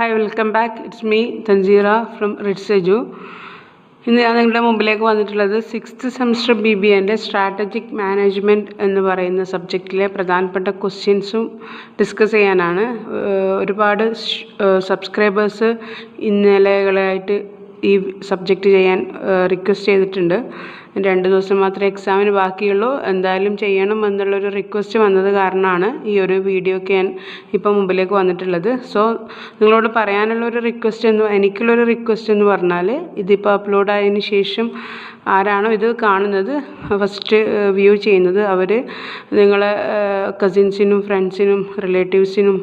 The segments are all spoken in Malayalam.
Hi, welcome back. It's me, Tanzira from Rich Edu. ഇന്ന് ഞാൻ നിങ്ങളുടെ മുമ്പിലേക്ക് വന്നിട്ടുള്ളത് 6th semester BBA strategic management എന്ന് പറയുന്ന സബ്ജക്റ്റിലെ പ്രധാനപ്പെട്ട ക്വസ്റ്റ്യൻസും ഡിസ്കസ് ചെയ്യാനാണ്. ഒരുപാട് സബ്സ്ക്രൈബേഴ്സ് ഇന്നലെകളായിട്ട് ഈ സബ്ജക്റ്റ് ചെയ്യാൻ റിക്വസ്റ്റ് ചെയ്തിട്ടുണ്ട്. 2 ദിവസം മാത്രമേ എക്സാമിന് ബാക്കിയുള്ളൂ, എന്തായാലും ചെയ്യണം എന്നുള്ളൊരു റിക്വസ്റ്റ് വന്നത് കാരണമാണ് ഈ ഒരു വീഡിയോക്ക് ഞാൻ ഇപ്പോൾ മുമ്പിലേക്ക് വന്നിട്ടുള്ളത്. സോ നിങ്ങളോട് പറയാനുള്ളൊരു എനിക്കുള്ളൊരു റിക്വസ്റ്റ് എന്ന് പറഞ്ഞാൽ, ഇതിപ്പോൾ അപ്ലോഡ് ആയതിന് ശേഷം ആരാണോ ഇത് കാണുന്നത്, ഫസ്റ്റ് വ്യൂ ചെയ്യുന്നത്, അവർ നിങ്ങളെ കസിൻസിനും ഫ്രണ്ട്സിനും റിലേറ്റീവ്സിനും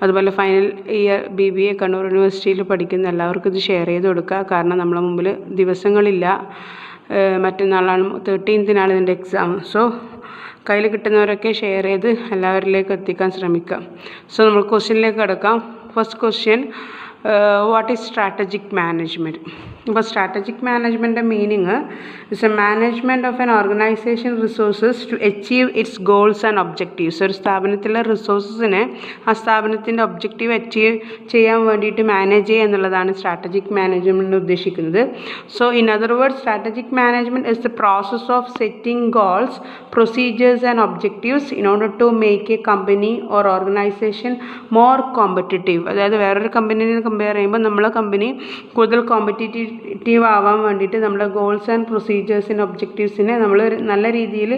അതുപോലെ ഫൈനൽ ഇയർ BBA കണ്ണൂർ യൂണിവേഴ്സിറ്റിയിൽ പഠിക്കുന്ന എല്ലാവർക്കും ഇത് ഷെയർ ചെയ്ത് കൊടുക്കുക. കാരണം നമ്മളെ മുമ്പിൽ ദിവസങ്ങളില്ല. മറ്റന്നാളാണ് 13th ഇതിൻ്റെ എക്സാം. സോ കയ്യിൽ കിട്ടുന്നവരൊക്കെ ഷെയർ ചെയ്ത് എല്ലാവരിലേക്ക് എത്തിക്കാൻ ശ്രമിക്കാം. സോ നമ്മൾ ക്വസ്റ്റ്യനിലേക്ക് കിടക്കാം. First question, what is strategic management? ഇപ്പോൾ സ്ട്രാറ്റജിക് മാനേജ്മെൻറ്റിൻ്റെ meaning is a management of an organization resources to achieve its goals and objectives. ഒരു സ്ഥാപനത്തിലെ റിസോഴ്സസിനെ ആ സ്ഥാപനത്തിൻ്റെ ഒബ്ജക്റ്റീവ് അച്ചീവ് ചെയ്യാൻ വേണ്ടിയിട്ട് മാനേജ് ചെയ്യുക എന്നുള്ളതാണ് സ്ട്രാറ്റജിക് മാനേജ്മെൻറ്റ് ഉദ്ദേശിക്കുന്നത്. So in other words, strategic management is the process of setting goals, procedures and objectives in order to make a company or organization more competitive. അതായത് വേറൊരു കമ്പനീനെ കമ്പയർ ചെയ്യുമ്പോൾ നമ്മളെ കമ്പനി കൂടുതൽ കോമ്പറ്റിറ്റീവ് ആവാൻ വേണ്ടിയിട്ട് നമ്മുടെ ഗോൾസ് ആൻഡ് പ്രൊസീജിയേഴ്സിൻ്റെ ഒബ്ജക്റ്റീവ്സിനെ നമ്മൾ നല്ല രീതിയിൽ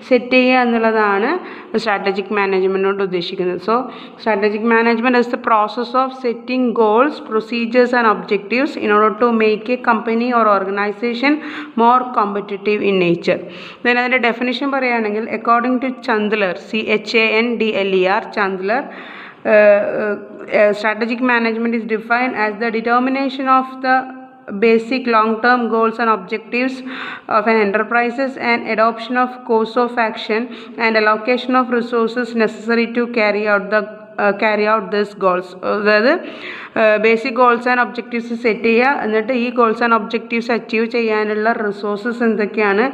സെറ്റ് ചെയ്യുക എന്നുള്ളതാണ് സ്ട്രാറ്റജിക് മാനേജ്മെൻറ്റിനോട് ഉദ്ദേശിക്കുന്നത്. So strategic management is the process of setting goals, procedures and objectives in order to make a company or organization more competitive in nature. Then അതിൻ്റെ ഡെഫിനിഷൻ പറയുകയാണെങ്കിൽ, according to Chandler, CHANDLER, Chandler, strategic management is defined as the determination of the basic long-term goals and objectives of an enterprises and adoption of course of action and allocation of resources necessary to carry out these goals. അതായത് basic goals and objectives set ചെയ്യുക, എന്നിട്ട് ഈ ഗോൾസ് ആൻഡ് ഒബ്ജക്റ്റീവ്സ് അച്ചീവ് ചെയ്യാനുള്ള റിസോഴ്സസ് എന്തൊക്കെയാണ്,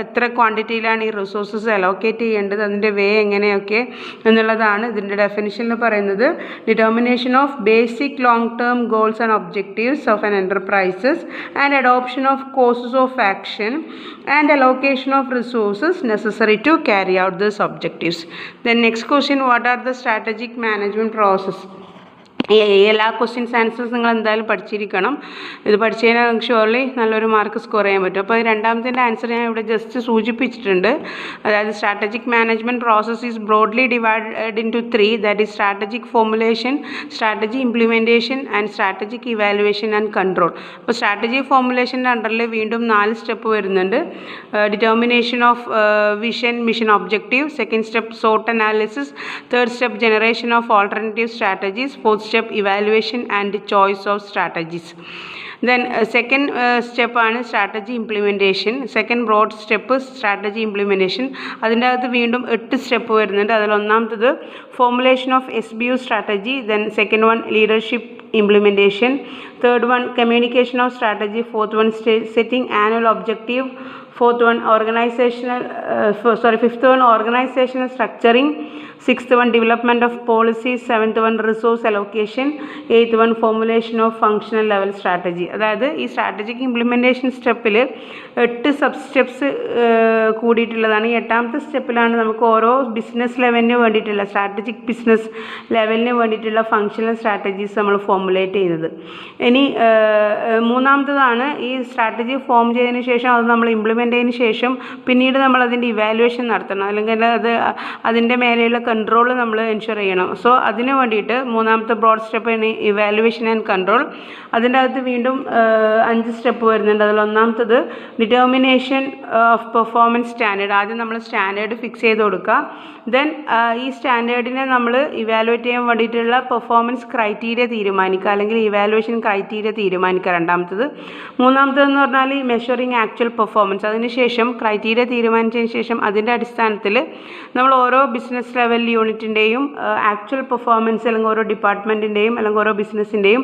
എത്ര ക്വാണ്ടിറ്റിയിലാണ് ഈ റിസോഴ്സസ് അലോക്കേറ്റ് ചെയ്യേണ്ടത്, അതിൻ്റെ വേ എങ്ങനെയൊക്കെ എന്നുള്ളതാണ് ഇതിൻ്റെ ഡെഫിനിഷനിൽ പറയുന്നത്. Determination of basic long term goals and objectives of an enterprises and adoption of courses of action and allocation of resources necessary to carry out these objectives. Then next question, what are the strategic management process? എല്ലാ ക്വസ്റ്റ്യൻസ് ആൻസേഴ്സ് നിങ്ങൾ എന്തായാലും പഠിച്ചിരിക്കണം. ഇത് പഠിച്ചു കഴിഞ്ഞാൽ നിങ്ങൾക്ക് ഷുവർലി നല്ലൊരു മാർക്ക് സ്കോർ ചെയ്യാൻ പറ്റും. അപ്പോൾ രണ്ടാമത്തിൻ്റെ ആൻസർ ഞാൻ ഇവിടെ ജസ്റ്റ് സൂചിപ്പിച്ചിട്ടുണ്ട്. അതായത് strategic management process is broadly divided into 3, that is strategic formulation, strategy implementation and strategic evaluation and control. അപ്പോൾ സ്ട്രാറ്റജി ഫോർമുലേഷൻ്റെ അണ്ടറിൽ വീണ്ടും 4 സ്റ്റെപ്പ് വരുന്നുണ്ട്. Determination of vision, mission, objective. Second step സോട്ട് analysis. Third step generation of alternative strategies. Fourth step evaluation and choice of strategies. Then second step ആണ് strategy implementation. Second broad step strategy implementation. അതിൻ്റെ അകത്ത് വീണ്ടും 8 സ്റ്റെപ്പ് വരുന്നുണ്ട്. അതിൽ ഒന്നാമത്തത് formulation of SBU strategy. Then second one leadership implementation. Third one communication of strategy. Fourth one setting annual objective. fifth one organizational structuring. Sixth one development of policies. Seventh one resource allocation. Eighth one formulation of functional level strategy. അതായത് ഈ സ്ട്രാറ്റജിക് ഇംപ്ലിമെൻറ്റേഷൻ സ്റ്റെപ്പിൽ 8 സബ് സ്റ്റെപ്സ് കൂടിയിട്ടുള്ളതാണ്. ഈ 8ാമത്തെ സ്റ്റെപ്പിലാണ് നമുക്ക് ഓരോ ബിസിനസ് ലെവലിന് വേണ്ടിയിട്ടുള്ള സ്ട്രാറ്റജിക് ബിസിനസ് ലെവലിന് വേണ്ടിയിട്ടുള്ള ഫങ്ഷണൽ സ്ട്രാറ്റജീസ് നമ്മൾ ഫോർമുലേറ്റ് ചെയ്യുന്നത്. ഇനി മൂന്നാമത്തതാണ് ഈ സ്ട്രാറ്റജി ഫോം ചെയ്തതിന് ശേഷം അത് നമ്മൾ ഇംപ്ലിമെൻറ്റ് ചെയ്തതിന് ശേഷം പിന്നീട് നമ്മൾ അതിൻ്റെ ഇവാലുവേഷൻ നടത്തണം, അല്ലെങ്കിൽ അതിൻ്റെ മേലെയുള്ള കൺട്രോൾ നമ്മൾ എൻഷുർ ചെയ്യണം. സോ അതിന് വേണ്ടിയിട്ട് മൂന്നാമത്തെ broad step evaluation and control. അതിൻ്റെ അകത്ത് വീണ്ടും 5 സ്റ്റെപ്പ് വരുന്നുണ്ട്. അതിൽ ഒന്നാമത്തത് ഡിറ്റർമിനേഷൻ ഓഫ് പെർഫോമൻസ് സ്റ്റാൻഡേർഡ്. ആദ്യം നമ്മൾ സ്റ്റാൻഡേർഡ് ഫിക്സ് ചെയ്ത് കൊടുക്കുക. ദെൻ ഈ സ്റ്റാൻഡേർഡിനെ നമ്മൾ ഇവാലുവേറ്റ് ചെയ്യാൻ വേണ്ടിയിട്ടുള്ള പെർഫോമൻസ് ക്രൈറ്റീരിയ തീരുമാനിക്കുക, അല്ലെങ്കിൽ ഇവാലുവേഷൻ ക്രൈറ്റീരിയ തീരുമാനിക്കുക രണ്ടാമത്തത്. മൂന്നാമത്തതെന്ന് പറഞ്ഞാൽ ഈ മെഷറിങ് ആക്ച്വൽ പെർഫോമൻസ്. അതിനുശേഷം ക്രൈറ്റീരിയ തീരുമാനിച്ചതിന് ശേഷം അതിൻ്റെ അടിസ്ഥാനത്തിൽ നമ്മൾ ഓരോ ബിസിനസ് ലെവൽ ലെവൽ യൂണിറ്റിൻ്റെയും ആക്ച്വൽ പെർഫോമൻസ് അല്ലെങ്കിൽ ഓരോ ഡിപ്പാർട്ട്മെൻറ്റിൻ്റെയും അല്ലെങ്കിൽ ഓരോ ബിസിനസ്സിൻ്റെയും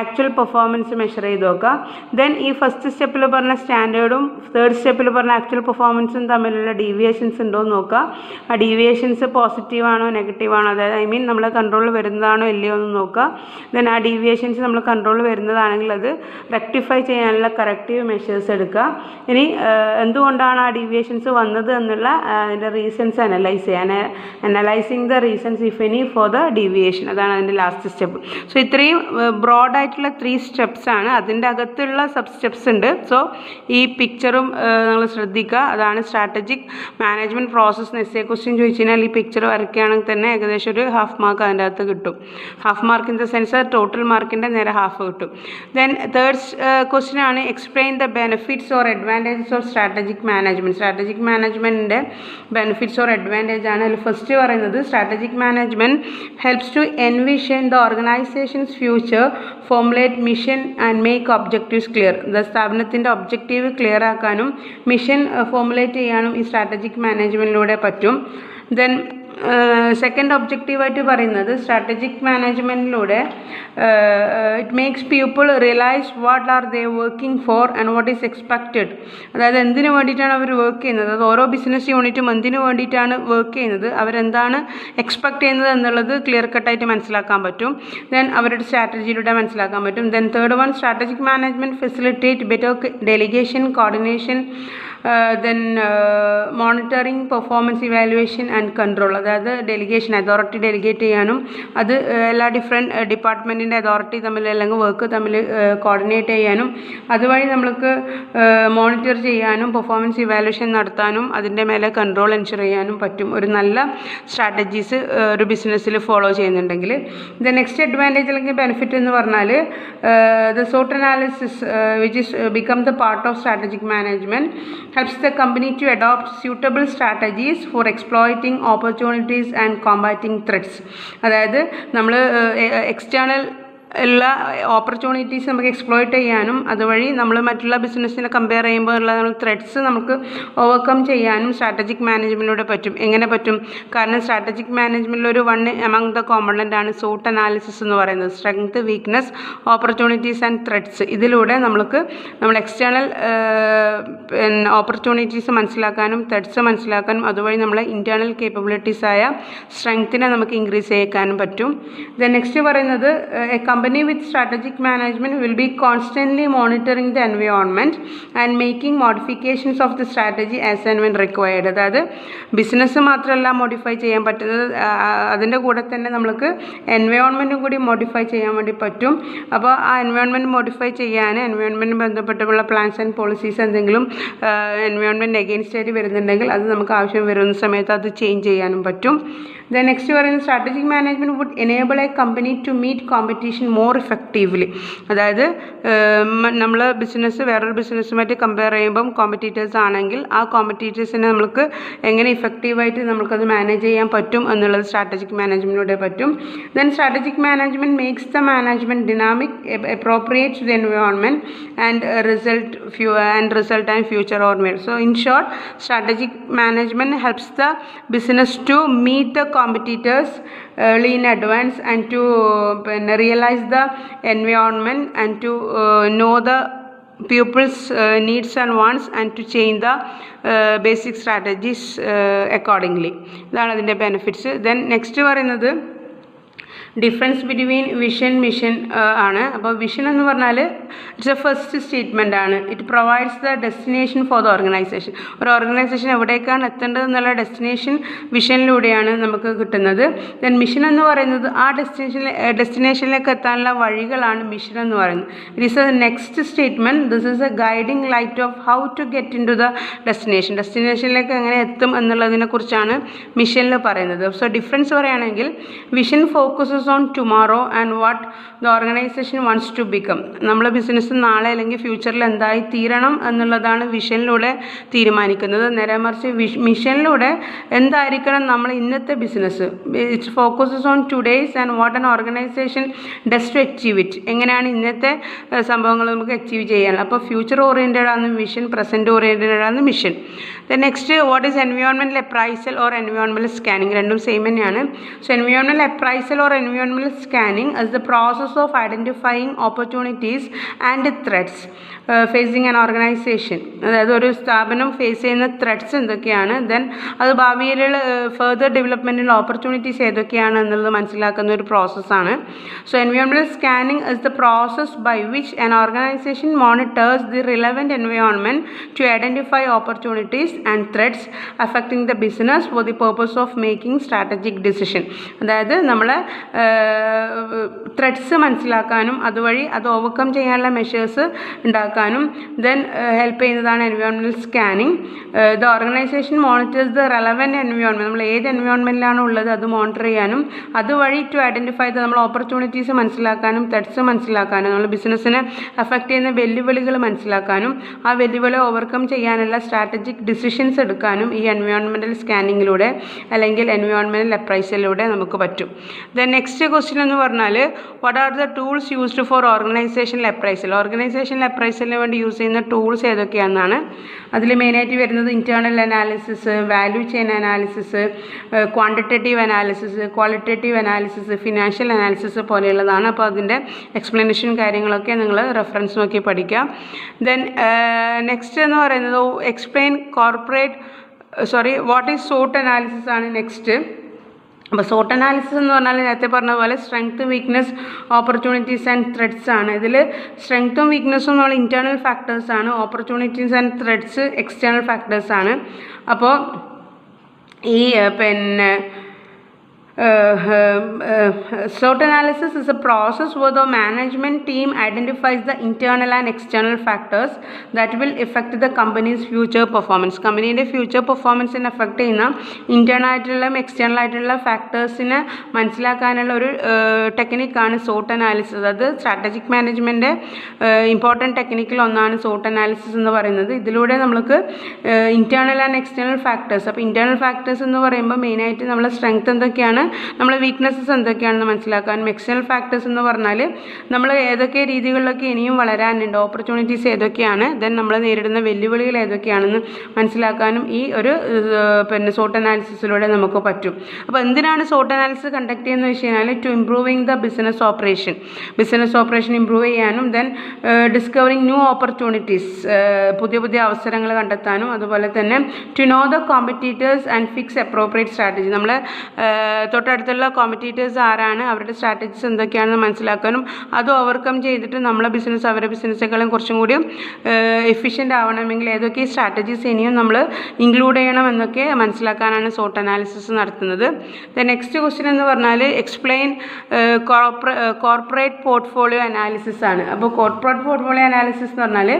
ആക്ച്വൽ പെർഫോമൻസ് മെഷർ ചെയ്ത് നോക്കുക. ദെൻ ഈ ഫസ്റ്റ് സ്റ്റെപ്പിൽ പറഞ്ഞ സ്റ്റാൻഡേർഡും തേർഡ് സ്റ്റെപ്പിൽ പറഞ്ഞ ആക്ച്വൽ പെർഫോമൻസും തമ്മിലുള്ള ഡീവിയേഷൻസ് ഉണ്ടോ എന്ന് നോക്കുക. ആ ഡീവിയേഷൻസ് പോസിറ്റീവ് ആണോ നെഗറ്റീവ് ആണോ, അതായത് നമ്മളെ കൺട്രോളിൽ വരുന്നതാണോ ഇല്ലയോ എന്ന് നോക്കുക. ദെൻ ആ ഡീവിയേഷൻസ് നമ്മൾ കൺട്രോളിൽ വരുന്നതാണെങ്കിൽ അത് റെക്ടിഫൈ ചെയ്യാനുള്ള കറക്റ്റീവ് മെഷേഴ്സ് എടുക്കുക. ഇനി എന്തുകൊണ്ടാണ് ആ ഡീവിയേഷൻസ് വന്നത് എന്നുള്ള അതിൻ്റെ റീസൺസ് അനലൈസ് ചെയ്യാൻ, analysing the reasons if any for the deviation, അതാണ് അതിൻ്റെ ലാസ്റ്റ് സ്റ്റെപ്പ്. സോ ഇത്രയും ബ്രോഡായിട്ടുള്ള 3 സ്റ്റെപ്സ് ആണ്. അതിൻ്റെ അകത്തുള്ള സബ് സ്റ്റെപ്സ് ഉണ്ട്. സോ ഈ പിക്ചറും നിങ്ങൾ ശ്രദ്ധിക്കുക. അതാണ് strategic management process. SA question ചോദിച്ചു കഴിഞ്ഞാൽ ഈ പിക്ചർ വരയ്ക്കുകയാണെങ്കിൽ തന്നെ ഏകദേശം ഒരു ഹാഫ് മാർക്ക് അതിൻ്റെ അകത്ത് കിട്ടും. Half mark in the sense total മാർക്കിൻ്റെ നേരെ ഹാഫ് കിട്ടും. ദെൻ തേർഡ് ക്വസ്റ്റ്യൻ ആണ് explain the benefits or advantages of strategic management. Strategic മാനേജ്മെൻറ്റിൻ്റെ ബെനിഫിറ്റ്സ് ഓർ അഡ്വാൻറ്റേജ് ആണ്. അതിൽ ഫസ്റ്റ് പറയുന്നത് strategic management helps to envision the organization's future, formulate mission and make objectives clear. സ്ഥാപനത്തിൻ്റെ ഒബ്ജക്റ്റീവ് ക്ലിയർ ആക്കാനും മിഷൻ ഫോർമുലേറ്റ് ചെയ്യാനും ഈ സ്ട്രാറ്റജിക് മാനേജ്മെൻറ്റിലൂടെ പറ്റും. ദെൻ സെക്കൻഡ് ഒബ്ജക്റ്റീവായിട്ട് പറയുന്നത് സ്ട്രാറ്റജിക് മാനേജ്മെൻറ്റിലൂടെ it makes people realise what are they working for and what is expected. അതായത് എന്തിനു വേണ്ടിയിട്ടാണ് അവർ വർക്ക് ചെയ്യുന്നത്, അത് ഓരോ ബിസിനസ് യൂണിറ്റും എന്തിനു വേണ്ടിയിട്ടാണ് വർക്ക് ചെയ്യുന്നത്, അവരെന്താണ് എക്സ്പെക്റ്റ് ചെയ്യുന്നത് എന്നുള്ളത് ക്ലിയർ കട്ടായിട്ട് മനസ്സിലാക്കാൻ പറ്റും. ദെൻ അവരുടെ സ്ട്രാറ്റജിയിലൂടെ മനസ്സിലാക്കാൻ പറ്റും. Then third one strategic management facilitate better delegation, coordination, then monitoring, performance evaluation and control. അതായത് ഡെലിഗേഷൻ, അതോറിറ്റി ഡെലിഗേറ്റ് ചെയ്യാനും അത് എല്ലാ ഡിഫറെൻറ്റ് ഡിപ്പാർട്ട്മെൻറ്റിൻ്റെ അതോറിറ്റി തമ്മിൽ അല്ലെങ്കിൽ വർക്ക് തമ്മിൽ കോർഡിനേറ്റ് ചെയ്യാനും അതുവഴി നമ്മൾക്ക് മോണിറ്റർ ചെയ്യാനും പെർഫോമൻസ് ഇവാലുവേഷൻ നടത്താനും അതിൻ്റെ മേലെ കൺട്രോൾ എൻഷുർ ചെയ്യാനും പറ്റും ഒരു നല്ല സ്ട്രാറ്റജീസ് ഒരു ബിസിനസ്സിൽ ഫോളോ ചെയ്യുന്നുണ്ടെങ്കിൽ. ദ നെക്സ്റ്റ് അഡ്വാൻറ്റേജ് അല്ലെങ്കിൽ ബെനിഫിറ്റ് എന്ന് പറഞ്ഞാൽ ദ സോട്ട് analysis which is become the part of strategic management helps the company to adopt suitable strategies for exploiting opportunities and combating threats. അതായത് നമ്മൾ എക്സ്റ്റേണൽ എല്ലാ ഓപ്പർച്യൂണിറ്റീസ് നമുക്ക് എക്സ്പ്ലോയിറ്റ് ചെയ്യാനും അതുവഴി നമ്മൾ മറ്റുള്ള ബിസിനസ്സിനെ കമ്പയർ ചെയ്യുമ്പോൾ ഉള്ള ത്രെഡ്സ് നമുക്ക് ഓവർകം ചെയ്യാനും സ്ട്രാറ്റജിക് മാനേജ്മെൻറ്റിലൂടെ പറ്റും. എങ്ങനെ പറ്റും? കാരണം സ്ട്രാറ്റജിക് മാനേജ്മെൻറ്റിൽ ഒരു വൺ എമംഗ് ദ കോമ്പണൻ്റ് ആണ് സോട്ട് അനാലിസിസ് എന്ന് പറയുന്നത്. Strength, weakness, opportunities and threats. ഇതിലൂടെ നമ്മൾ എക്സ്റ്റേണൽ ഓപ്പർച്യൂണിറ്റീസ് മനസ്സിലാക്കാനും ത്രെഡ്സ് മനസ്സിലാക്കാനും അതുവഴി നമ്മളെ ഇൻറ്റേർണൽ കേപ്പബിലിറ്റീസായ സ്ട്രെങ്ത്തിനെ നമുക്ക് ഇൻക്രീസ് ചെയ്യാനും പറ്റും. ദെൻ നെക്സ്റ്റ് പറയുന്നത് company with strategic management will be constantly monitoring the environment and making modifications of the strategy as and when required. അതായത് ബിസിനസ് മാത്രമല്ല മോഡിഫൈ ചെയ്യാൻ പറ്റുന്നത്, അതിൻ്റെ കൂടെ തന്നെ നമുക്ക് എൻവയോൺമെൻറ്റും കൂടി മോഡിഫൈ ചെയ്യാൻ വേണ്ടി പറ്റും. അപ്പോൾ ആ എൻവയോൺമെൻറ്റ് മോഡിഫൈ ചെയ്യാൻ എൻവയോൺമെൻറ്റ് ബന്ധപ്പെട്ടുള്ള പ്ലാൻസ് ആൻഡ് പോളിസീസ് എന്തെങ്കിലും എൻവയോൺമെൻറ്റ് എഗെയിൻസ്റ്റ് ആയിട്ട് വരുന്നുണ്ടെങ്കിൽ അത് നമുക്ക് ആവശ്യം വരുന്ന സമയത്ത് അത് ചേഞ്ച് ചെയ്യാനും പറ്റും. ദെൻ നെക്സ്റ്റ് പറയുന്നത് strategic management would enable a company to meet competition more effectively. അതായത് നമ്മൾ ബിസിനസ് വേറൊരു ബിസിനസ്സുമായിട്ട് കമ്പയർ ചെയ്യുമ്പം കോമ്പറ്റീറ്റേഴ്സ് ആണെങ്കിൽ ആ കോമ്പറ്റീറ്റേഴ്സിനെ നമുക്ക് എങ്ങനെ ഇഫക്റ്റീവായിട്ട് നമുക്കത് മാനേജ് ചെയ്യാൻ പറ്റും എന്നുള്ളത് സ്ട്രാറ്റജിക് മാനേജ്മെൻറ്റിലൂടെ പറ്റും. Then strategic management makes the management dynamic, appropriate to the environment and result and future oriented. So in short, strategic management helps the business to meet the competitors early in advance and to realize the environment and to know the people's needs and wants and to change the basic strategies accordingly. ഇതാണ് അതിൻ്റെ ബെനിഫിറ്റ്സ്. ദെൻ നെക്സ്റ്റ് പറയുന്നത് ഡിഫറൻസ് ബിറ്റ്വീൻ വിഷൻ മിഷൻ ആണ്. അപ്പോൾ വിഷൻ എന്ന് പറഞ്ഞാൽ ഇറ്റ്സ് എ ഫസ്റ്റ് സ്റ്റേറ്റ്മെൻ്റ് ആണ്. It provides the destination for the organisation. ഒരു ഓർഗനൈസേഷൻ എവിടേക്കാണ് എത്തേണ്ടത് എന്നുള്ള ഡെസ്റ്റിനേഷൻ വിഷനിലൂടെയാണ് നമുക്ക് കിട്ടുന്നത്. ദെൻ മിഷൻ എന്ന് പറയുന്നത് ആ ഡെസ്റ്റിനേഷനിലേക്ക് എത്താനുള്ള വഴികളാണ് മിഷൻ എന്ന് പറയുന്നത്. It is a next statement. This is a guiding light of how to get into the destination. ഡെസ്റ്റിനേഷനിലേക്ക് എങ്ങനെ എത്തും എന്നുള്ളതിനെ കുറിച്ചാണ് മിഷനിൽ പറയുന്നത്. സോ ഡിഫറൻസ് പറയുകയാണെങ്കിൽ vision focuses focuses on tomorrow and what the organization wants to become. നമ്മളെ ബിസിനസ് നാളെ അല്ലെങ്കിൽ ഫ്യൂച്ചറിൽ എന്തായി തീരണം എന്നുള്ളതാണ് വിഷനിലൂടെ തീരുമാനിക്കുന്നത്. നേരെ മറിച്ച് മിഷനിലൂടെ എന്തായിരിക്കണം നമ്മൾ ഇന്നത്തെ business. It's focuses on today's and what an organization does to achieve it. എങ്ങനെയാണ് ഇന്നത്തെ സംഭവങ്ങൾ നമുക്ക് അച്ചീവ് ചെയ്യാൻ. അപ്പോൾ ഫ്യൂച്ചർ ഓറിയൻറ്റഡ് ആണ് വിഷൻ, പ്രസൻറ്റ് ഓറിയൻറ്റഡ് ആണ് mission. Then next, what is environmental appraisal or environmental scanning. രണ്ടും സെയിം തന്നെയാണ്. So environmental appraisal or environmental scanning is the process of identifying opportunities and threats facing an organization. അതായത് ഒരു സ്ഥാപനം ഫേസ് ചെയ്യുന്ന ത്രെഡ്സ് എന്തൊക്കെയാണ്, ദെൻ അത് ഭാവിയിലുള്ള ഫെർദർ ഡെവലപ്മെൻറ്റിനുള്ള ഓപ്പർച്യൂണിറ്റീസ് ഏതൊക്കെയാണ് എന്നുള്ളത് മനസ്സിലാക്കുന്ന ഒരു പ്രോസസ്സാണ്. So environmental scanning is the process by which an organization monitors the relevant environment to identify opportunities and threats affecting the business for the purpose of making strategic decision. അതായത് നമ്മളെ ത്രെഡ്സ് മനസ്സിലാക്കാനും അതുവഴി അത് ഓവർകം ചെയ്യാനുള്ള മെഷേഴ്സ് ഉണ്ടാക്കാനും ദെൻ ഹെൽപ്പ് ചെയ്യുന്നതാണ് environmental scanning. The organisation monitors the relevant environment. നമ്മൾ ഏത് എൻവയോൺമെൻറ്റിലാണ് ഉള്ളത് അത് മോണിറ്റർ ചെയ്യാനും അതുവഴി ടു ഐഡൻറ്റിഫൈ നമ്മൾ ഓപ്പർച്യൂണിറ്റീസ് മനസ്സിലാക്കാനും ത്രെഡ്സ് മനസ്സിലാക്കാനും നമ്മൾ ബിസിനസ്സിനെ അഫക്റ്റ് ചെയ്യുന്ന വെല്ലുവിളികൾ മനസ്സിലാക്കാനും ആ വെല്ലുവിളി ഓവർകം ചെയ്യാനുള്ള സ്ട്രാറ്റജിക് ഡിസിഷൻസ് എടുക്കാനും ഈ എൻവയോൺമെൻറ്റൽ സ്കാനിങ്ങിലൂടെ അല്ലെങ്കിൽ എൻവയോൺമെൻറ്റൽ അപ്രൈസലിലൂടെ നമുക്ക് പറ്റും. ദെൻ നെക്സ്റ്റ് ക്വസ്റ്റ്യൻ എന്ന് പറഞ്ഞാൽ, what are the tools used for organizational appraisal. Organizational അപ്രൈസലിന് വേണ്ടി യൂസ് ചെയ്യുന്ന ടൂൾസ് ഏതൊക്കെയാണെന്നാണ്. അതിൽ മെയിനായിട്ട് വരുന്നത് internal analysis, value chain analysis, quantitative analysis, qualitative analysis, financial analysis പോലെയുള്ളതാണ്. അപ്പോൾ അതിൻ്റെ എക്സ്പ്ലനേഷൻ കാര്യങ്ങളൊക്കെ നിങ്ങൾ റെഫറൻസ് നോക്കി പഠിക്കാം. ദെൻ നെക്സ്റ്റ് എന്ന് പറയുന്നത് വാട്ട് ഈസ് സോട്ട് അനാലിസിസ് ആണ് നെക്സ്റ്റ്. അപ്പോൾ സോട്ട് അനാലിസിസ് എന്ന് പറഞ്ഞാൽ നേരത്തെ പറഞ്ഞ പോലെ strength, weakness, opportunities and threats ആണ്. ഇതിൽ സ്ട്രെങ്ത്തും വീക്ക്നെസ്സും നമ്മൾ ഇൻറ്റേർണൽ ഫാക്ടേഴ്സ് ആണ്, opportunities and threats external factors ആണ്. അപ്പോൾ ഈ SWOT analysis is a process where the management team identifies the internal and external factors that will affect the company's future performance. കമ്പനീൻ്റെ ഫ്യൂച്ചർ പെർഫോമൻസിനെ അഫക്റ്റ് ചെയ്യുന്ന ഇൻറ്റേർണൽ ആയിട്ടുള്ള എക്സ്റ്റേണൽ ആയിട്ടുള്ള ഫാക്ടേഴ്സിനെ മനസ്സിലാക്കാനുള്ള ഒരു ടെക്നിക്കാണ് SWOT അനാലിസിസ്. അത് സ്ട്രാറ്റജിക് മാനേജ്മെൻറ്റ് ഇമ്പോർട്ടൻറ്റ് ടെക്നിക്കിൽ ഒന്നാണ് SWOT അനാലിസിസ് എന്ന് പറയുന്നത്. ഇതിലൂടെ നമുക്ക് ഇൻറ്റേർണൽ ആൻഡ് എക്സ്റ്റേണൽ ഫാക്ടേഴ്സ്, അപ്പോൾ ഇൻറ്റേർണൽ ഫാക്ടേഴ്സ് എന്ന് പറയുമ്പോൾ മെയിനായിട്ട് നമ്മളെ സ്ട്രെങ്ത് എന്തൊക്കെയാണ്, നമ്മളെ വീക്ക്നെസ്സസ് എന്തൊക്കെയാണെന്ന് മനസ്സിലാക്കാനും, എക്സ്റ്റേണൽ ഫാക്ടേഴ്സ് എന്ന് പറഞ്ഞാൽ നമ്മൾ ഏതൊക്കെ രീതികളിലൊക്കെ ഇനിയും വളരാനുണ്ട്, ഓപ്പർച്യൂണിറ്റീസ് ഏതൊക്കെയാണ്, ദെൻ നമ്മൾ നേരിടുന്ന വെല്ലുവിളികൾ ഏതൊക്കെയാണെന്ന് മനസ്സിലാക്കാനും ഈ ഒരു SWOT അനാലിസിസിലൂടെ നമുക്ക് പറ്റും. അപ്പോൾ എന്തിനാണ് SWOT അനാലിസിസ് കണ്ടക്ട് ചെയ്യുന്നത് വെച്ച് കഴിഞ്ഞാൽ to improving the business operation improve ചെയ്യാനും ദെൻ ഡിസ്കവറിങ് ന്യൂ ഓപ്പർച്യൂണിറ്റീസ്, പുതിയ അവസരങ്ങൾ കണ്ടെത്താനും, അതുപോലെ തന്നെ to know the competitors and fix appropriate strategy. നമ്മൾ തൊട്ടടുത്തുള്ള കോമ്പറ്റീറ്റേഴ്സ് ആരാണ്, അവരുടെ സ്ട്രാറ്റജീസ് എന്തൊക്കെയാണെന്ന് മനസ്സിലാക്കാനും അത് ഓവർകം ചെയ്തിട്ട് നമ്മളെ ബിസിനസ് അവരുടെ ബിസിനസ്സേക്കാളും കുറച്ചും കൂടി എഫിഷ്യൻ്റ് ആവണമെങ്കിൽ ഏതൊക്കെ സ്ട്രാറ്റജീസ് ഇനിയും നമ്മൾ ഇൻക്ലൂഡ് ചെയ്യണം എന്നൊക്കെ മനസ്സിലാക്കാനാണ് SWOT അനാലിസിസ് നടത്തുന്നത്. ദ നെക്സ്റ്റ് ക്വസ്റ്റ്യൻ എന്ന് പറഞ്ഞാൽ എക്സ്പ്ലെയിൻ കോർപ്പറേറ്റ് പോർട്ട്ഫോളിയോ അനാലിസിസ് ആണ്. അപ്പോൾ കോർപ്പറേറ്റ് പോർട്ട്ഫോളിയോ അനാലിസിസ് എന്ന് പറഞ്ഞാൽ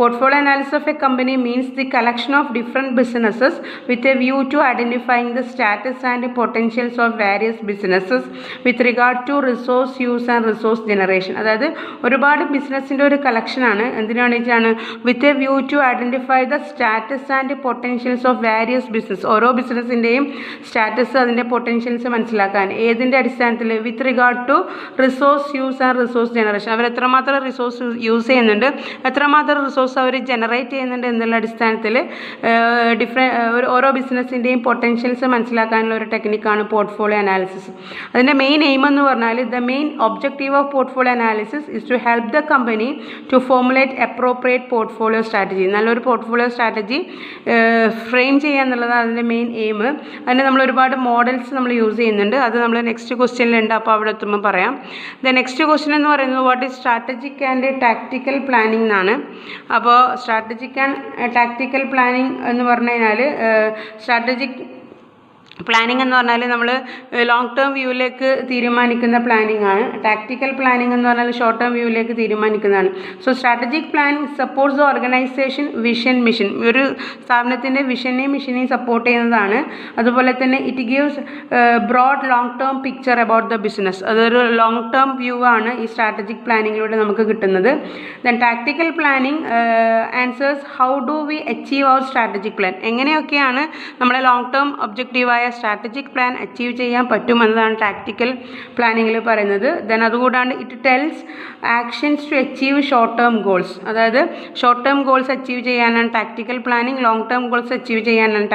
portfolio analysis of a company means the collection of different businesses with a view to identifying the status and potentials of various businesses with regard to resource use and resource generation. അതായത് ഒരുപാട് ബിസിനസ്സിൻ്റെ ഒരു കളക്ഷനാണ്. എന്തിനാണ് വെച്ചാണ് with a view to identify the status and potentials of various business. ഓരോ ബിസിനസ്സിൻ്റെയും സ്റ്റാറ്റസ്, അതിൻ്റെ പൊട്ടൻഷ്യൽസ് മനസ്സിലാക്കാൻ. ഏതിൻ്റെ അടിസ്ഥാനത്തിൽ? With regard to resource use and resource generation. അവർ എത്രമാത്രം റിസോഴ്സ് യൂസ് ചെയ്യുന്നുണ്ട്, എത്രമാത്രം റിസോഴ്സ് അവർ ജനറേറ്റ് ചെയ്യുന്നുണ്ട് എന്നുള്ള അടിസ്ഥാനത്തിൽ ഓരോ ബിസിനസ്സിൻ്റെയും പൊട്ടൻഷ്യൽസ് മനസ്സിലാക്കാനുള്ള ഒരു ടെക്നിക്കാണ് പോർട്ട്ഫോളിയോ അനാലിസിസ്. അതിൻ്റെ മെയിൻ എയിം എന്ന് പറഞ്ഞാൽ the main objective of portfolio analysis is to help the company to formulate appropriate portfolio strategy. നല്ലൊരു പോർട്ട്ഫോളിയോ സ്ട്രാറ്റജി ഫ്രെയിം ചെയ്യുക എന്നുള്ളതാണ് അതിൻ്റെ മെയിൻ എയിം. അതിന് നമ്മൾ ഒരുപാട് മോഡൽസ് നമ്മൾ യൂസ് ചെയ്യുന്നുണ്ട്. അത് നമ്മൾ നെക്സ്റ്റ് ക്വസ്റ്റ്യനിലുണ്ട്, അപ്പോൾ അവിടെ എത്തുമ്പോൾ പറയാം. ദ നെക്സ്റ്റ് ക്വസ്റ്റ്യൻ എന്ന് പറയുന്നത് what is strategic and tactical planning എന്നാണ്. അപ്പോൾ സ്ട്രാറ്റജിക് ആൻഡ് ടാക്ടിക്കൽ പ്ലാനിംഗ് എന്ന് പറഞ്ഞു കഴിഞ്ഞാൽ പ്ലാനിംഗ് എന്ന് പറഞ്ഞാൽ നമ്മൾ ലോങ് ടേം വ്യൂവിലേക്ക് തീരുമാനിക്കുന്ന പ്ലാനിംഗ് ആണ്. ടാക്ടിക്കൽ പ്ലാനിംഗ് എന്ന് പറഞ്ഞാൽ ഷോർട്ട് ടേം വ്യൂവിലേക്ക് തീരുമാനിക്കുന്നതാണ്. So strategic planning supports the organization vision mission. ഒരു സ്ഥാപനത്തിൻ്റെ വിഷനെയും മിഷനെയും സപ്പോർട്ട് ചെയ്യുന്നതാണ്. അതുപോലെ തന്നെ it gives broad long term picture about the business. അതൊരു ലോങ് ടേം വ്യൂ ആണ് ഈ സ്ട്രാറ്റജിക് പ്ലാനിങ്ങിലൂടെ നമുക്ക് കിട്ടുന്നത്. Then tactical planning answers how do we achieve our strategic plan. എങ്ങനെയൊക്കെയാണ് നമ്മളെ ലോങ് ടേം ഒബ്ജക്റ്റീവായ സ്ട്രാറ്റജിക് പ്ലാൻ അച്ചീവ് ചെയ്യാൻ പറ്റുമെന്നതാണ് ടാക്ടിക്കൽ പ്ലാനിങ്ങിൽ പറയുന്നത്. ദെൻ അതുകൂടാണ്ട് it tells actions to achieve short term goals. അതായത് ഷോർട്ട് ടേം ഗോൾസ് അച്ചീവ് ചെയ്യാനാണ് tactical planning, long term goals achieve ചെയ്യാനാണ്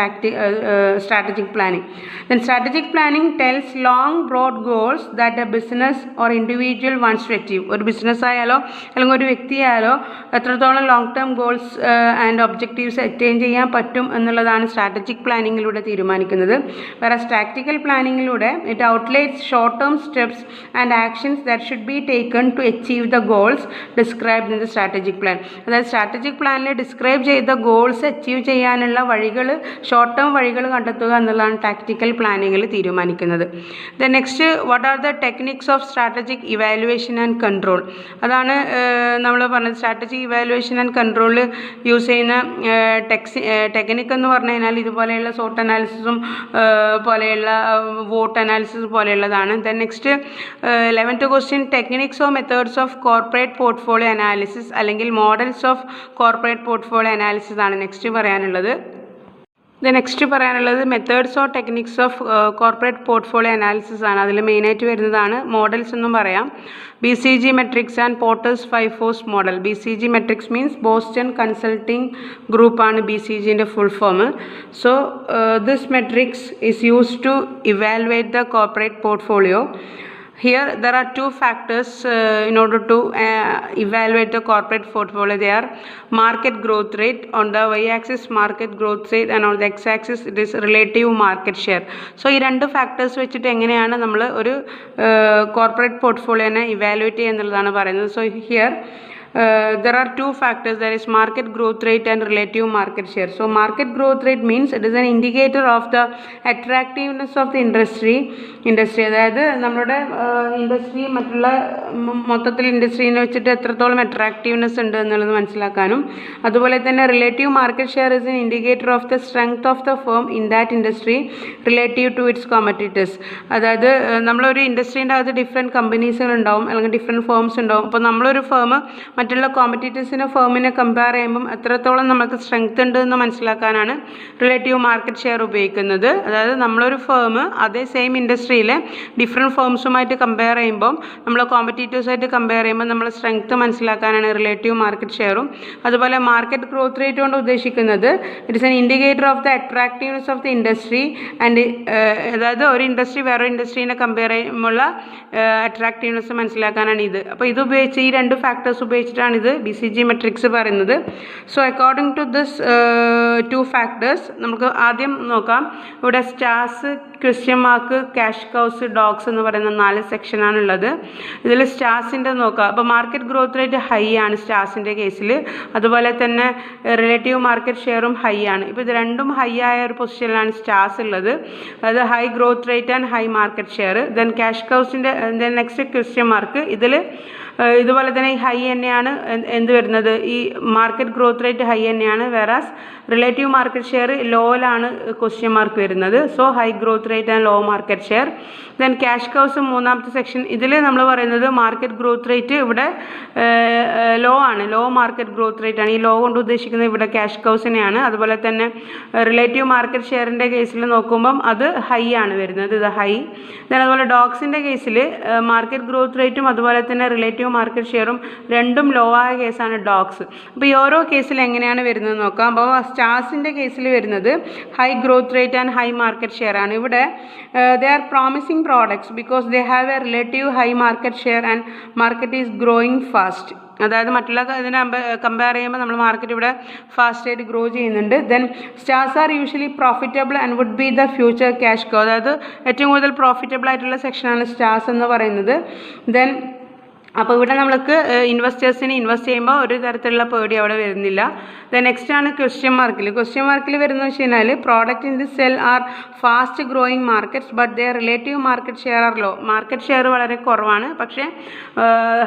strategic planning. Then strategic planning tells long broad goals that a business or individual wants to achieve. ഒരു ബിസിനസ് ആയാലോ അല്ലെങ്കിൽ ഒരു വ്യക്തിയായാലോ എത്രത്തോളം long term goals and objectives attain ചെയ്യാൻ പറ്റും എന്നുള്ളതാണ് സ്ട്രാറ്റജിക് പ്ലാനിങ്ങിലൂടെ തീരുമാനിക്കുന്നത്. Whereas tactical planning it outlines short-term steps and actions that should be taken to achieve the goals described in the strategic plan. അതായത് സ്ട്രാറ്റജിക് പ്ലാനിൽ ഡിസ്ക്രൈബ് ചെയ്ത ഗോൾസ് അച്ചീവ് ചെയ്യാനുള്ള വഴികൾ, ഷോർട്ട് ടേം വഴികൾ കണ്ടെത്തുക എന്നുള്ളതാണ് ടാക്ടിക്കൽ പ്ലാനിങ്ങിൽ തീരുമാനിക്കുന്നത്. Then next, what are the techniques of strategic evaluation and control. അതാണ് നമ്മൾ പറഞ്ഞത്. സ്ട്രാറ്റജിക് ഇവാലുവേഷൻ ആൻഡ് കൺട്രോളിൽ യൂസ് ചെയ്യുന്ന ടെക്നിക്ക് എന്ന് പറഞ്ഞു കഴിഞ്ഞാൽ ഇതുപോലെയുള്ള സോട്ട് അനാലിസിസും പോലെയുള്ള വോട്ട് അനാലിസിസ് പോലെയുള്ളതാണ്. Then next 11th question, techniques of methods of corporate portfolio analysis അല്ലെങ്കിൽ models of corporate portfolio analysis ആണ് നെക്സ്റ്റ് പറയാനുള്ളത്. നെക്സ്റ്റ് പറയാനുള്ളത് methods or techniques of corporate portfolio analysis ആണ്. അതിൽ മെയിനായിട്ട് വരുന്നതാണ് മോഡൽസ് എന്നും പറയാം. BCG matrix and Porter's 5 force model. BCG matrix means Boston consulting ഗ്രൂപ്പാണ് BCGൻ്റെ full form. So this matrix is used to evaluate the corporate portfolio. Here there are two factors in order to evaluate the corporate portfolio. They are market growth rate. On the y-axis market growth rate and on the x-axis it is relative market share. So ഈ രണ്ട് ഫാക്ടേഴ്സ് വെച്ചിട്ട് എങ്ങനെയാണ് നമ്മൾ ഒരു കോർപ്പറേറ്റ് പോർട്ട്ഫോളിയോനെ ഇവാലുവേറ്റ് ചെയ്യുന്നുള്ളതാണ് പറയുന്നത്. So here there are two factors, there is market growth rate and relative market share. So market growth rate means it is an indicator of the attractiveness of the industry. അതായത് നമ്മുടെ ഇൻഡസ്ട്രി മറ്റുള്ള മൊത്തത്തിൽ ഇൻഡസ്ട്രീനെ വെച്ചിട്ട് എത്രത്തോളം അട്രാക്റ്റീവ്നെസ് ഉണ്ട് എന്നുള്ളത് മനസ്സിലാക്കാനും, അതുപോലെ തന്നെ relative market share is an indicator of the strength of the firm in that industry relative to its competitors. അതായത് നമ്മളൊരു ഇൻഡസ്ട്രീൻ്റെ അകത്ത് ഡിഫറെൻറ്റ് കമ്പനീസുകൾ ഉണ്ടാവും അല്ലെങ്കിൽ ഡിഫറെൻറ്റ് ഫേംസ് ഉണ്ടാവും. അപ്പോൾ നമ്മളൊരു ഫേം മറ്റുള്ള കോമ്പറ്റീറ്റേഴ്സിനെ ഫേമിനെ കമ്പയർ ചെയ്യുമ്പം എത്രത്തോളം നമുക്ക് സ്ട്രെങ്ത് ഉണ്ട് എന്ന് മനസ്സിലാക്കാനാണ് റിലേറ്റീവ് മാർക്കറ്റ് ഷെയർ ഉപയോഗിക്കുന്നത്. അതായത് നമ്മളൊരു ഫേം അതേ സെയിം ഇൻഡസ്ട്രിയിലെ ഡിഫറെൻറ്റ് ഫേംസുമായിട്ട് കമ്പയർ ചെയ്യുമ്പം നമ്മൾ കോമ്പറ്റീറ്റേഴ്സായിട്ട് കമ്പയർ ചെയ്യുമ്പോൾ നമ്മൾ സ്ട്രെങ്ത് മനസ്സിലാക്കാനാണ് റിലേറ്റീവ് മാർക്കറ്റ് ഷെയറും. അതുപോലെ മാർക്കറ്റ് ഗ്രോത്ത് റേറ്റ് കൊണ്ട് ഉദ്ദേശിക്കുന്നത് it is an indicator of the attractiveness of the industry and അതായത് ഒരു ഇൻഡസ്ട്രി വേറൊരു ഇൻഡസ്ട്രീനെ കമ്പയർ ചെയ്യുമ്പോഴുള്ള അട്രാക്റ്റീവ്നെസ് മനസ്സിലാക്കാനാണ് ഇത്. അപ്പോൾ ഇത് ഉപയോഗിച്ച് ഈ രണ്ട് ഫാക്ടേഴ്സ് ഉപയോഗിച്ചിട്ടാണ് ഇത് BCG മെട്രിക്സ് പറയുന്നത്. So according to this two factors നമുക്ക് ആദ്യം നോക്കാം. ഇവിടെ stars, question mark, cash cows, dogs എന്ന് പറയുന്ന 4 സെക്ഷനാണുള്ളത്. ഇതിൽ സ്റ്റാർസിൻ്റെ നോക്കാം. അപ്പോൾ മാർക്കറ്റ് ഗ്രോത്ത് റേറ്റ് ഹൈ ആണ് സ്റ്റാർസിൻ്റെ കേസിൽ. അതുപോലെ തന്നെ റിലേറ്റീവ് മാർക്കറ്റ് ഷെയറും ഹൈ ആണ്. ഇപ്പോൾ ഇത് രണ്ടും ഹൈ ആയ ഒരു പൊസിഷനിലാണ് സ്റ്റാർസ് ഉള്ളത്. അതായത് high growth rate and high market share. Then cash കൗസിൻ്റെ നെക്സ്റ്റ് ക്വസ്റ്റ്യൻ മാർക്ക്. ഇതിൽ ഇതുപോലെ തന്നെ ഈ ഹൈ തന്നെയാണ് എന്ത് വരുന്നത്, ഈ മാർക്കറ്റ് ഗ്രോത്ത് റേറ്റ് ഹൈ തന്നെയാണ്. വേറാസ് റിലേറ്റീവ് മാർക്കറ്റ് ഷെയർ ലോയിലാണ് ക്വസ്റ്റ്യൻ മാർക്ക് വരുന്നത്. So high growth rate and low market share. Then cash cows മൂന്നാമത്തെ സെക്ഷൻ. ഇതിൽ നമ്മൾ പറയുന്നത് മാർക്കറ്റ് ഗ്രോത്ത് റേറ്റ് ഇവിടെ ലോ ആണ്, ലോ മാർക്കറ്റ് ഗ്രോത്ത് റേറ്റ് ആണ്. ഈ ലോ കൊണ്ട് ഉദ്ദേശിക്കുന്നത് ഇവിടെ ക്യാഷ് കൗസിനെയാണ്. അതുപോലെ തന്നെ റിലേറ്റീവ് മാർക്കറ്റ് ഷെയറിൻ്റെ കേസിൽ നോക്കുമ്പം അത് ഹൈ ആണ് വരുന്നത്, ഇത് ഹൈ. ദെൻ അതുപോലെ ഡോഗ്സിൻ്റെ കേസിൽ മാർക്കറ്റ് ഗ്രോത്ത് റേറ്റും അതുപോലെ തന്നെ റിലേറ്റീവ് മാർക്കറ്റ് ഷെയറും രണ്ടും ലോ ആയ കേസാണ് ഡോഗ്സ്. അപ്പോൾ ഈ ഓരോ കേസിൽ എങ്ങനെയാണ് വരുന്നത് നോക്കാം. അപ്പോൾ സ്റ്റാർസിൻ്റെ കേസിൽ വരുന്നത് high growth rate and high market share ആണ്. ഇവിടെ they are promising products because they have A relative high market share and market is growing fast. അതായത് മറ്റുള്ള ഇതിനെ കമ്പയർ ചെയ്യുമ്പോൾ നമ്മൾ മാർക്കറ്റ് ഇവിടെ ഫാസ്റ്റായിട്ട് ഗ്രോ ചെയ്യുന്നുണ്ട്. Then stars are usually profitable and would be the future cash cow. അതായത് ഏറ്റവും കൂടുതൽ പ്രോഫിറ്റബിൾ ആയിട്ടുള്ള സെക്ഷനാണ് സ്റ്റാർസ് എന്ന് പറയുന്നത്. ദെൻ അപ്പോൾ ഇവിടെ നമ്മൾക്ക് ഇൻവെസ്റ്റേഴ്സിന് ഇൻവെസ്റ്റ് ചെയ്യുമ്പോൾ ഒരു തരത്തിലുള്ള പേടി അവിടെ വരുന്നില്ല. നെക്സ്റ്റ് ആണ് ക്വസ്റ്റ്യൻ മാർക്കിൽ വരുന്നത് വെച്ച് കഴിഞ്ഞാൽ product in the cell are fast growing markets but their relative market share are low. Market share വളരെ കുറവാണ്, പക്ഷേ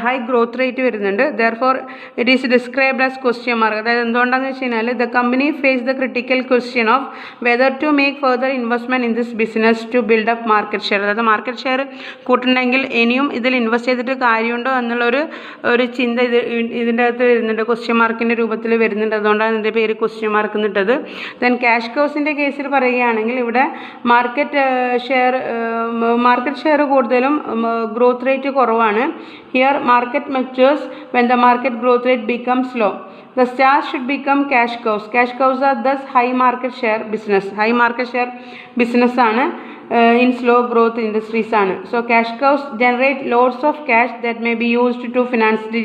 ഹൈ ഗ്രോത്ത് റേറ്റ് വരുന്നുണ്ട്. Therefore it is described as question mark. അതായത് എന്തുകൊണ്ടാണെന്ന് വെച്ച് കഴിഞ്ഞാൽ the company face the critical question of whether to make further investment in this business to build up market share. അതായത് മാർക്കറ്റ് ഷെയർ കൂട്ടുണ്ടെങ്കിൽ ഇനിയും ഇതിൽ ഇൻവെസ്റ്റ് ചെയ്തിട്ട് കാര്യമുണ്ടോ എന്നുള്ളൊരു ചിന്ത ഇതിൻ്റെ അകത്ത് വരുന്നുണ്ട്, ക്വസ്റ്റ്യൻ മാർക്കിൻ്റെ രൂപത്തിൽ വരുന്നുണ്ട്. അതുകൊണ്ടാണ് ഇതിൻ്റെ പേര് ക്വസ്റ്റ്യൻ മാർക്ക് എന്നിട്ടത്. ദെൻ ക്യാഷ് കൗസിൻ്റെ കേസിൽ പറയുകയാണെങ്കിൽ ഇവിടെ മാർക്കറ്റ് ഷെയർ കൂടുതലും ഗ്രോത്ത് റേറ്റ് കുറവാണ്. Here market matures when the market growth rate becomes low. The stars should become cash cows. Cash cows are thus high market share business. High market share business ആണ് in slow growth industries ആണ്. So cash cows generate loads of cash that may be used to finance the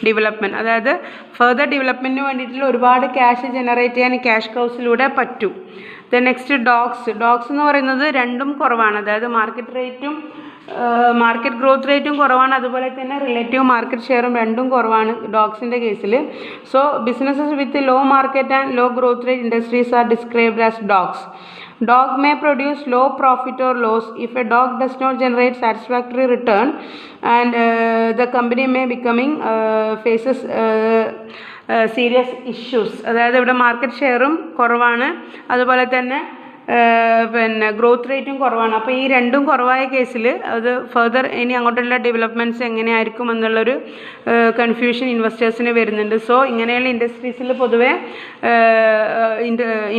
development. അതായത് ഫർദർ ഡെവലപ്മെൻറ്റിന് വേണ്ടിയിട്ടുള്ള ഒരുപാട് ക്യാഷ് ജനറേറ്റ് ചെയ്യാൻ ക്യാഷ് കൗസിലൂടെ പറ്റും. ദെൻ നെക്സ്റ്റ് ഡോഗ്സ് എന്ന് പറയുന്നത് രണ്ടും കുറവാണ്. അതായത് മാർക്കറ്റ് ഗ്രോത്ത് റേറ്റും കുറവാണ്, അതുപോലെ തന്നെ റിലേറ്റീവ് മാർക്കറ്റ് ഷെയറും രണ്ടും കുറവാണ് ഡോഗ്സിൻ്റെ കേസിൽ. So businesses with low market and low growth rate industries are described as dogs. Dog may produce low profit or loss if a dog does not generate satisfactory return, and the company may faces serious issues. അതായത് ഇവിടെ മാർക്കറ്റ് ഷെയറും കുറവാണ്, അതുപോലെ തന്നെ പിന്നെ ഗ്രോത്ത് റേറ്റും കുറവാണ്. അപ്പോൾ ഈ രണ്ടും കുറവായ കേസിൽ അത് ഫർദർ ഇനി അങ്ങോട്ടുള്ള ഡെവലപ്മെൻറ്റ്സ് എങ്ങനെയായിരിക്കും എന്നുള്ളൊരു കൺഫ്യൂഷൻ ഇൻവെസ്റ്റേഴ്സിന് വരുന്നുണ്ട്. സോ ഇങ്ങനെയുള്ള ഇൻഡസ്ട്രീസിൽ പൊതുവെ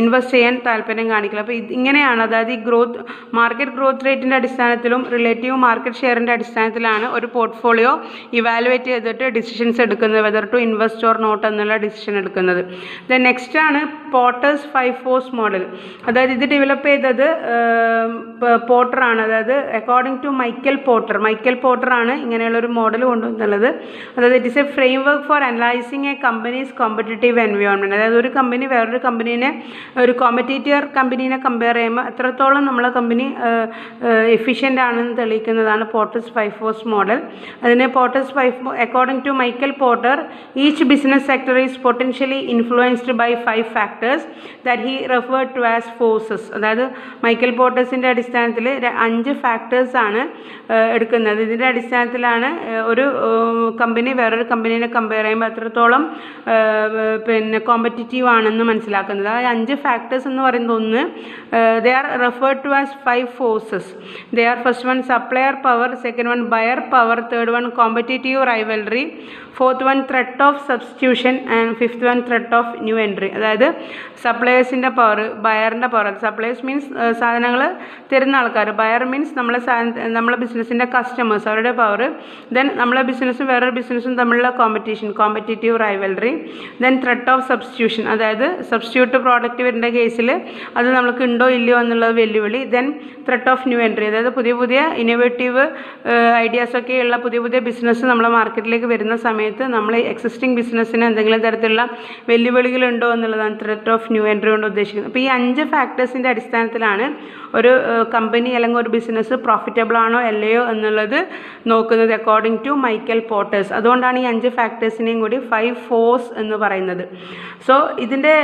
ഇൻവെസ്റ്റ് ചെയ്യാൻ താല്പര്യം കാണിക്കില്ല. അപ്പോൾ ഇങ്ങനെയാണ്, അതായത് ഈ മാർക്കറ്റ് ഗ്രോത്ത് റേറ്റിൻ്റെ അടിസ്ഥാനത്തിലും റിലേറ്റീവ് മാർക്കറ്റ് ഷെയറിൻ്റെ അടിസ്ഥാനത്തിലാണ് ഒരു പോർട്ട്ഫോളിയോ ഇവാലുവേറ്റ് ചെയ്തിട്ട് ഡിസിഷൻസ് എടുക്കുന്നത്, whether to invest or not എന്നുള്ള ഡിസിഷൻ എടുക്കുന്നത്. ദെൻ നെക്സ്റ്റ് ആണ് പോർട്ടേഴ്സ് 5 ഫോഴ്സ് മോഡൽ. അതായത് ഇത് ഡെവലപ്പ് ചെയ്തത് പോർട്ടറാണ്. അതായത് അക്കോർഡിംഗ് ടു മൈക്കൽ പോർട്ടറാണ് ഇങ്ങനെയുള്ളൊരു മോഡൽ കൊണ്ടുവന്നുള്ളത്. അതായത് it is A frame work for analysing a company's competitive environment. അതായത് ഒരു കമ്പനി വേറൊരു ഒരു കോമ്പറ്റീറ്റർ കമ്പനീനെ കമ്പയർ ചെയ്യുമ്പോൾ എത്രത്തോളം നമ്മളെ കമ്പനി എഫിഷ്യൻ്റ് ആണെന്ന് തെളിയിക്കുന്നതാണ് പോർട്ടേഴ്സ് 5 ഫോഴ്സ് മോഡൽ. അതിന് Porter's 5 according to Michael Porter each business sector is potentially influenced by 5 factors that he referred to as forces. അതായത് മൈക്കൽ പോർട്ടേഴ്സിൻ്റെ അടിസ്ഥാനത്തിൽ 5 ഫാക്ടേഴ്സാണ് എടുക്കുന്നത്. ഇതിൻ്റെ അടിസ്ഥാനത്തിലാണ് ഒരു കമ്പനി വേറൊരു കമ്പനീനെ കമ്പയർ ചെയ്യുമ്പോൾ എത്രത്തോളം പിന്നെ കോമ്പറ്റീറ്റീവ് ആണെന്ന് മനസ്സിലാക്കുന്നത്. ആ 5 ഫാക്ടേഴ്സ് എന്ന് പറയുന്നത് ഒന്ന്, they are referred to as 5 forces. They are first one supplier power, second one buyer power, third one competitive rivalry, fourth one threat of substitution and fifth one threat of new entry. അതായത് സപ്ലയേഴ്സിൻ്റെ പവർ, ബയറിൻ്റെ പവർ. സപ്ലയേഴ്സ് മീൻസ് സാധനങ്ങൾ തരുന്ന ആൾക്കാർ, ബയർ മീൻസ് നമ്മളെ ബിസിനസ്സിൻ്റെ കസ്റ്റമേഴ്സ്, അവരുടെ പവർ. ദെൻ നമ്മളെ ബിസിനസ്സും വേറൊരു ബിസിനസ്സും തമ്മിലുള്ള competitive rivalry. Then threat of substitution, അതായത് സബ്സ്റ്റിറ്റ്യൂട്ട് പ്രോഡക്റ്റ് വരുന്ന കേസിൽ അത് നമുക്ക് ഉണ്ടോ ഇല്ലയോ എന്നുള്ളത് വെല്ലുവിളി. Then threat of new entry, അതായത് പുതിയ ഇന്നോവേറ്റീവ് ഐഡിയാസൊക്കെയുള്ള പുതിയ ബിസിനസ് നമ്മളെ മാർക്കറ്റിലേക്ക് വരുന്ന സമയത്ത് നമ്മൾ എക്സിസ്റ്റിംഗ് ബിസിനസ്സിന് എന്തെങ്കിലും തരത്തിലുള്ള വെല്ലുവിളികളുണ്ടോ എന്നുള്ളതാണ് ത്രെറ്റ് ഓഫ് ന്യൂ എൻട്രി കൊണ്ട് ഉദ്ദേശിക്കുന്നത്. അപ്പോൾ ഈ 5 ഫാക്ടേഴ്സിൻ്റെ അടിസ്ഥാനത്തിലാണ് ഒരു കമ്പനി അല്ലെങ്കിൽ ഒരു ബിസിനസ് പ്രോഫിറ്റബിൾ ആണോ അല്ലയോ എന്നുള്ളത് നോക്കുന്നത് അക്കോർഡിംഗ് ടു മൈക്കൽ പോർട്ടേഴ്സ്. അതുകൊണ്ടാണ് ഈ 5 ഫാക്ടേഴ്സിനെയും കൂടി 5 ഫോഴ്സ് എന്ന് പറയുന്നത്. സോ ഇതിൻ്റെ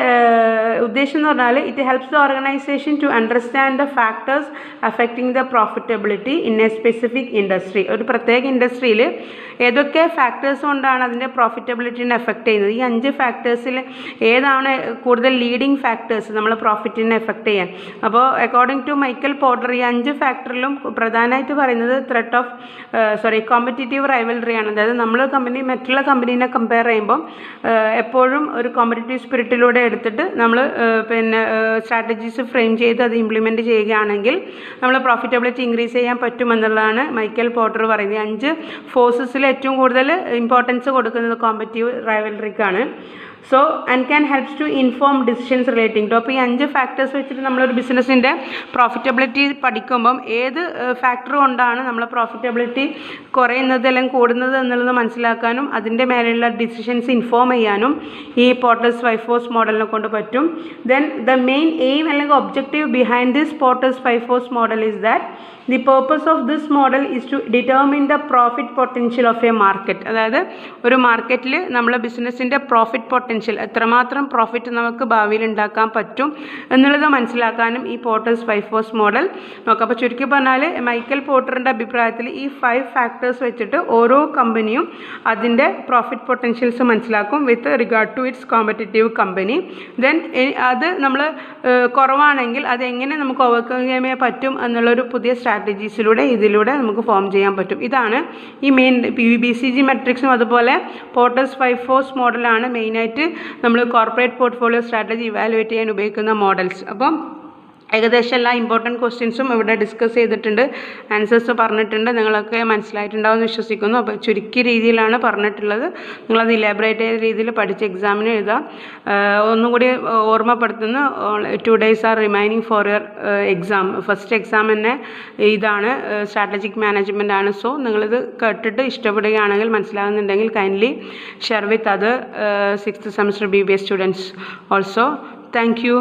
ഉദ്ദേശം എന്ന് പറഞ്ഞാൽ it helps the organization to understand the factors affecting the profitability in a specific industry. ഒരു പ്രത്യേക ഇൻഡസ്ട്രിയിൽ ഏതൊക്കെ ഫാക്ടേഴ്സ് കൊണ്ടാണ് അതിൻ്റെ പ്രോഫിറ്റബിലിറ്റിനെ എഫക്റ്റ് ചെയ്യുന്നത്, ഈ 5 ഫാക്ടേഴ്സിൽ ഏതാണ് കൂടുതൽ ലീഡിങ് ഫാക്ടേഴ്സ് നമ്മൾ പ്രോഫിറ്റിനെ എഫക്റ്റ് ചെയ്യാൻ. അപ്പോൾ അക്കോർഡിംഗ് ടു മൈക്കൽ പോർട്ടർ ഈ 5 ഫാക്ടറിലും പ്രധാനമായിട്ട് പറയുന്നത് കോമ്പറ്റീറ്റീവ് റൈവൽറിയാണ്. അതായത് നമ്മൾ മറ്റുള്ള കമ്പനീനെ കമ്പയർ ചെയ്യുമ്പോൾ എപ്പോഴും ഒരു കോമ്പറ്റീറ്റീവ് സ്പിരിറ്റിലൂടെ എടുത്തിട്ട് നമ്മൾ സ്ട്രാറ്റജീസ് ഫ്രെയിം ചെയ്ത് അത് ഇംപ്ലിമെൻറ്റ് ചെയ്യുകയാണെങ്കിൽ നമ്മൾ പ്രോഫിറ്റബിലിറ്റി ഇൻക്രീസ് ചെയ്യാൻ പറ്റുമെന്നുള്ളതാണ് മൈക്കൽ പോർട്ടർ പറയുന്നത്. 5 ഫോഴ്സസിൽ ഏറ്റവും കൂടുതൽ ഇമ്പോർട്ടൻസ് കൊടുക്കുന്നത് കോമ്പറ്റീവ് റൈവൽറിക്കാണ്. So and can helps to inform decisions relating to. അപ്പോൾ ഈ 5 ഫാക്ടേഴ്സ് വെച്ചിട്ട് നമ്മളൊരു ബിസിനസ്സിൻ്റെ പ്രോഫിറ്റബിലിറ്റി പഠിക്കുമ്പം ഏത് ഫാക്ടർ കൊണ്ടാണ് നമ്മൾ പ്രോഫിറ്റബിലിറ്റി കുറയുന്നത് അല്ലെങ്കിൽ കൂടുന്നത് എന്നുള്ളത് മനസ്സിലാക്കാനും അതിൻ്റെ മേലെയുള്ള ഡിസിഷൻസ് ഇൻഫോം ചെയ്യാനും ഈ പോർട്ടേഴ്സ് 5 ഫോഴ്സ് മോഡലിനെ കൊണ്ട് പറ്റും. ദെൻ ദ മെയിൻ എയിം അല്ലെങ്കിൽ objective behind this Porter's 5 force model is that the purpose of this model is to determine the profit potential of a market. അതായത് ഒരു മാർക്കറ്റിൽ നമ്മളെ ബിസിനസ്സിൻ്റെ പ്രോഫിറ്റ് പൊട്ടൻഷ്യൽ എത്രമാത്രം പ്രോഫിറ്റ് നമുക്ക് ഭാവിയിൽ ഉണ്ടാക്കാൻ പറ്റും എന്നുള്ളത് മനസ്സിലാക്കാനും ഈ പോർട്ടേഴ്സ് 5 ഫോഴ്സ് മോഡൽ നോക്കാം. അപ്പോൾ ചുരുക്കി പറഞ്ഞാൽ മൈക്കൽ പോർട്ടറിൻ്റെ അഭിപ്രായത്തിൽ ഈ 5 ഫാക്ടേഴ്സ് വെച്ചിട്ട് ഓരോ കമ്പനിയും അതിൻ്റെ പ്രോഫിറ്റ് പൊട്ടൻഷ്യൽസ് മനസ്സിലാക്കും with regard to its competitive company. Then അത് നമ്മൾ കുറവാണെങ്കിൽ അതെങ്ങനെ നമുക്ക് ഓവർകം ചെയ്യാൻ പറ്റും എന്നുള്ളൊരു പുതിയ സ്ട്രാറ്റജീസിലൂടെ ഇതിലൂടെ നമുക്ക് ഫോം ചെയ്യാൻ പറ്റും. ഇതാണ് ഈ മെയിൻ BCG മെട്രിക്സും അതുപോലെ പോർട്ടേഴ്സ് 5 ഫോഴ്സ് മോഡലാണ് മെയിനായിട്ട് നമ്മൾ കോർപ്പറേറ്റ് പോർട്ട്ഫോളിയോ സ്ട്രാറ്റജി ഇവാലുവേറ്റ് ചെയ്യാൻ ഉപയോഗിക്കുന്ന മോഡൽസ്. അപ്പം ഏകദേശം എല്ലാ ഇമ്പോർട്ടൻറ്റ് ക്വസ്റ്റ്യൻസും ഇവിടെ ഡിസ്കസ് ചെയ്തിട്ടുണ്ട്, ആൻസേഴ്സ് പറഞ്ഞിട്ടുണ്ട്, നിങ്ങളൊക്കെ മനസ്സിലായിട്ടുണ്ടാവുമെന്ന് വിശ്വസിക്കുന്നു. അപ്പോൾ ചുരുക്കിയ രീതിയിലാണ് പറഞ്ഞിട്ടുള്ളത്, നിങ്ങളത് ഇലാബറേറ്റ് ചെയ്ത രീതിയിൽ പഠിച്ച് എക്സാമിന് എഴുതാം. ഒന്നും കൂടി ഓർമ്മപ്പെടുത്തുന്നു, 2 days are remaining for your exam. First exam തന്നെ ഇതാണ്, സ്ട്രാറ്റജിക് മാനേജ്മെൻ്റ് ആണ്. സോ നിങ്ങളിത് കേട്ടിട്ട് ഇഷ്ടപ്പെടുകയാണെങ്കിൽ, മനസ്സിലാകുന്നുണ്ടെങ്കിൽ kindly share with other 6th semester BBA students also. Thank you.